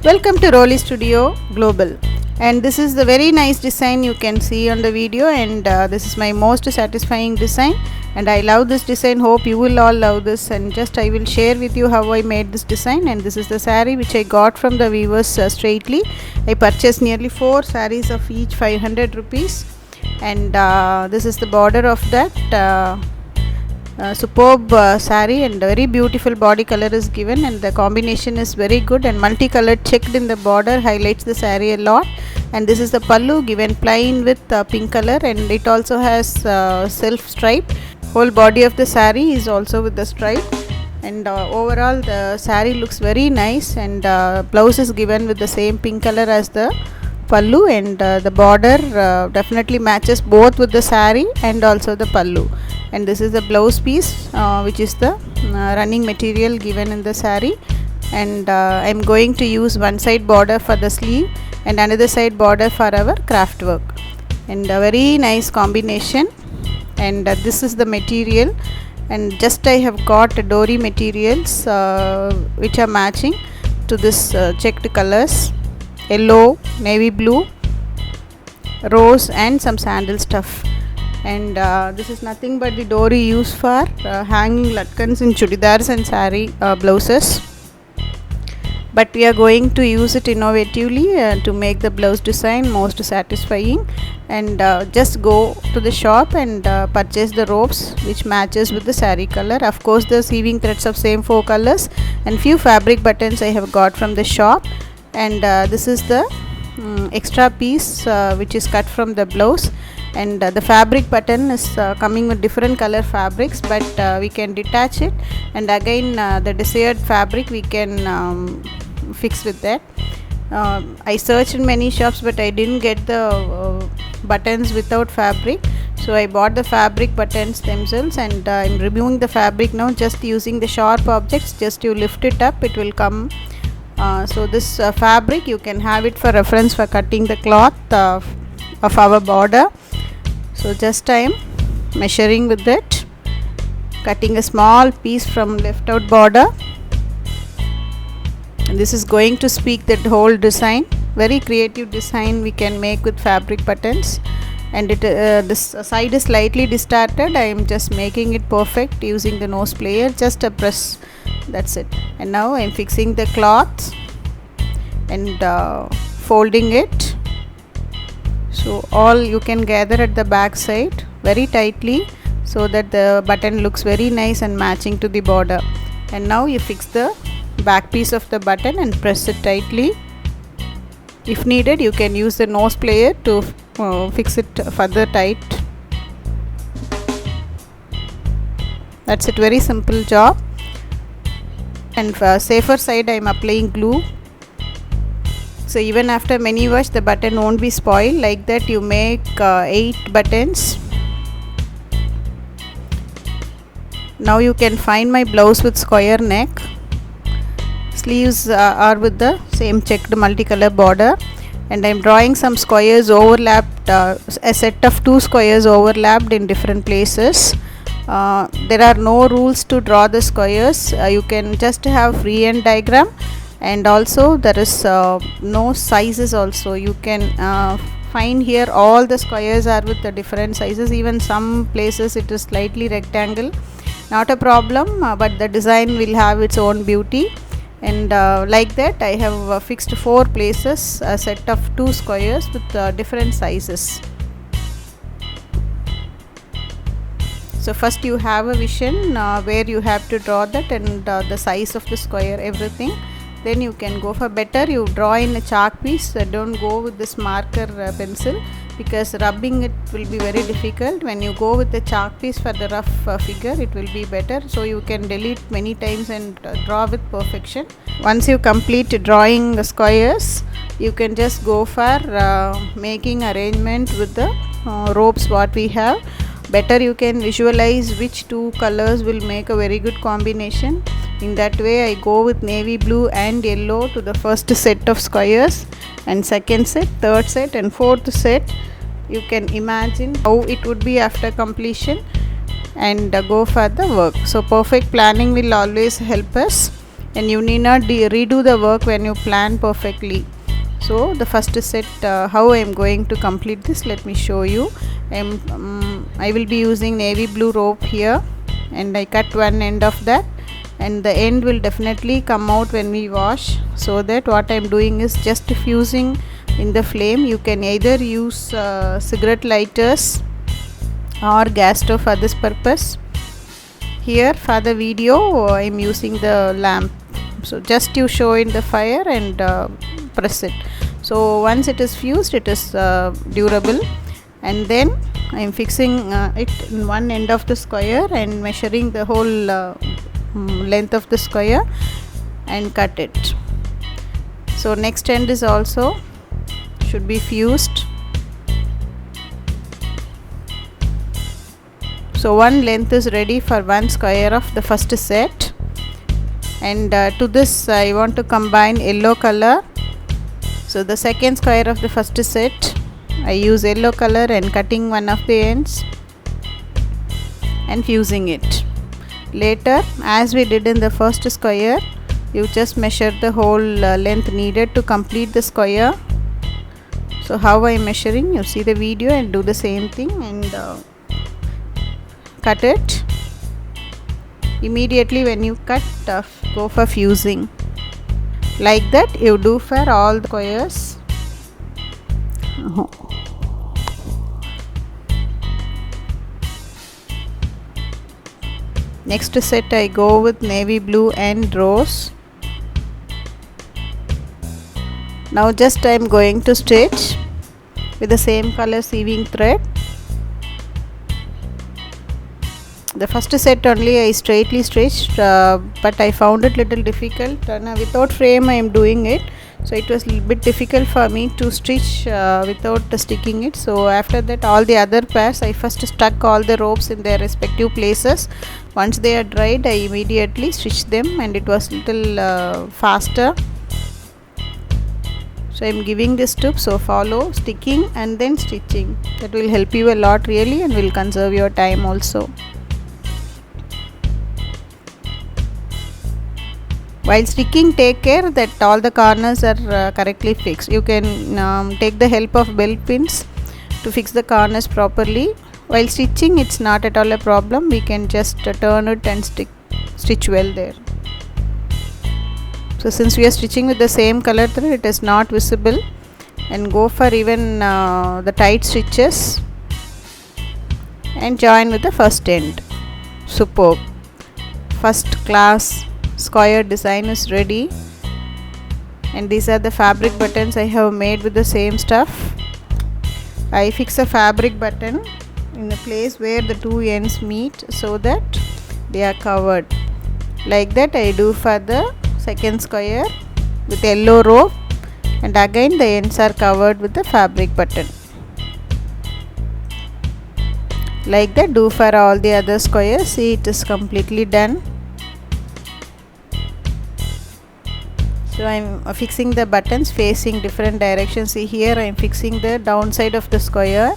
Welcome to Rolly Studio Global, and this is the very nice design you can see on the video, and this is my most satisfying design, and I love this design. Hope you will all love this, and just I will share with you how I made this design. And this is the saree which I got from the weavers straightly. I purchased nearly 4 sarees of each 500 rupees, and this is the border of that superb saree, and very beautiful body color is given, and the combination is very good, and multicolored checked in the border highlights the saree a lot. And this is the pallu, given plain with pink color, and it also has self stripe. Whole body of the saree is also with the stripe, and overall the saree looks very nice, and blouse is given with the same pink color as the pallu, and the border definitely matches both with the saree and also the pallu. And this is the blouse piece, which is the running material given in the saree, and I am going to use one side border for the sleeve and another side border for our craft work, and a very nice combination. And this is the material, and just I have got dori materials which are matching to this checked colors: yellow, navy blue, rose, and some sandal stuff. And this is nothing but the dori used for hanging latkans in chudidars and saree blouses, but we are going to use it innovatively to make the blouse design most satisfying. And just go to the shop and purchase the ropes which matches with the saree color. Of course, the sieving threads of same 4 colors, and few fabric buttons I have got from the shop. And this is the extra piece which is cut from the blouse, and the fabric button is coming with different color fabrics, but we can detach it, and again the desired fabric we can fix with that. I searched in many shops, but I didn't get the buttons without fabric, so I bought the fabric buttons themselves, and I'm removing the fabric now, just using the sharp objects. Just you lift it up, it will come. So this fabric you can have it for reference for cutting the cloth of our border. So just I am measuring with it, cutting a small piece from left out border, and this is going to speak that whole design. Very creative design we can make with fabric buttons. And it this side is slightly distorted. I am just making it perfect using the nose player, just a press, that's it. And now I am fixing the cloth and folding it, so all you can gather at the back side very tightly, so that the button looks very nice and matching to the border. And now you fix the back piece of the button and press it tightly. If needed, you can use the nose player to fix it further tight. That's it, very simple job. And for safer side, I am applying glue, so even after many wash the button won't be spoiled. Like that you make 8 buttons. Now you can find my blouse with square neck. Sleeves are with the same checked multicolor border, and I am drawing some squares overlapped, a set of 2 squares overlapped in different places. There are no rules to draw the squares. You can just have freehand diagram, and also there is no sizes also. You can find here all the squares are with the different sizes. Even some places it is slightly rectangle, not a problem, but the design will have its own beauty. And like that I have fixed 4 places, a set of 2 squares with different sizes. So first you have a vision where you have to draw that, and the size of the square, everything. Then you can go for better, you draw in a chalk piece. Don't go with this marker pencil, because rubbing it will be very difficult. When you go with the chalk piece for the rough figure, it will be better, so you can delete many times and draw with perfection. Once you complete drawing the squares, you can just go for making arrangement with the ropes what we have. Better you can visualize which 2 colors will make a very good combination. In that way I go with navy blue and yellow to the first set of squares, and second set, third set, and fourth set. You can imagine how it would be after completion, and go for the work. So perfect planning will always help us and you need not redo the work when you plan perfectly. So the first set, how I am going to complete this, let me show you. I will be using navy blue rope here, and I cut one end of that, and the end will definitely come out when we wash. So that what I am doing is just fusing in the flame. You can either use cigarette lighters or gas stove for this purpose. Here for the video I am using the lamp, so just you show in the fire and press it. So once it is fused, it is durable, and then I am fixing it in one end of the square and measuring the whole length of the square and cut it. So next end is also should be fused. So one length is ready for one square of the first set, and to this I want to combine yellow color. So the second square of the first set I use yellow color and cutting one of the ends and fusing it. Later, as we did in the first square, you just measure the whole length needed to complete the square. So how I am measuring, you see the video and do the same thing, and cut it. Immediately when you cut, go for fusing. Like that you do for all the squares. Next set I go with navy blue and rose. Now just I am going to stitch with the same color sewing thread. The first set only I straightly stitched, but I found it little difficult. Without frame I am doing it, so it was a little bit difficult for me to stitch without sticking it. So after that, all the other pairs I first stuck all the ropes in their respective places. Once they are dried, I immediately stitched them, and it was little faster. So I am giving this tip, so follow sticking and then stitching. That will help you a lot really, and will conserve your time also. While sticking, take care that all the corners are correctly fixed. You can take the help of belt pins to fix the corners properly. While stitching, it's not at all a problem. We can just turn it and stitch well there. So since we are stitching with the same color thread, it is not visible, and go for even the tight stitches and join with the first end. Superb. First class square design is ready, and these are the fabric buttons I have made with the same stuff. I fix a fabric button in the place where the two ends meet so that they are covered. Like that I do for the second square with yellow rope, and again the ends are covered with the fabric button. Like that do for all the other squares. See, it is completely done. So I am fixing the buttons facing different directions. See, here I am fixing the downside of the square,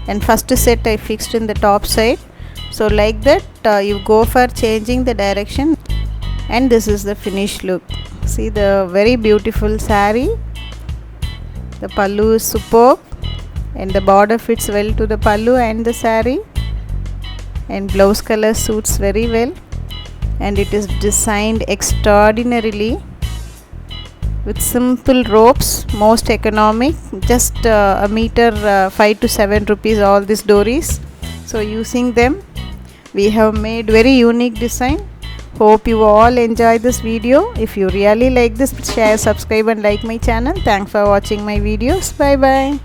and first set I fixed in the top side. So like that you go for changing the direction, and this is the finished look. See the very beautiful saree. The pallu is superb, and the border fits well to the pallu and the saree, and blouse color suits very well, and it is designed extraordinarily with simple ropes, most economic, just a meter 5 to 7 rupees all these dories. So using them we have made very unique design. Hope you all enjoy this video. If you really like this, share, subscribe and like my channel. Thanks for watching my videos. Bye bye.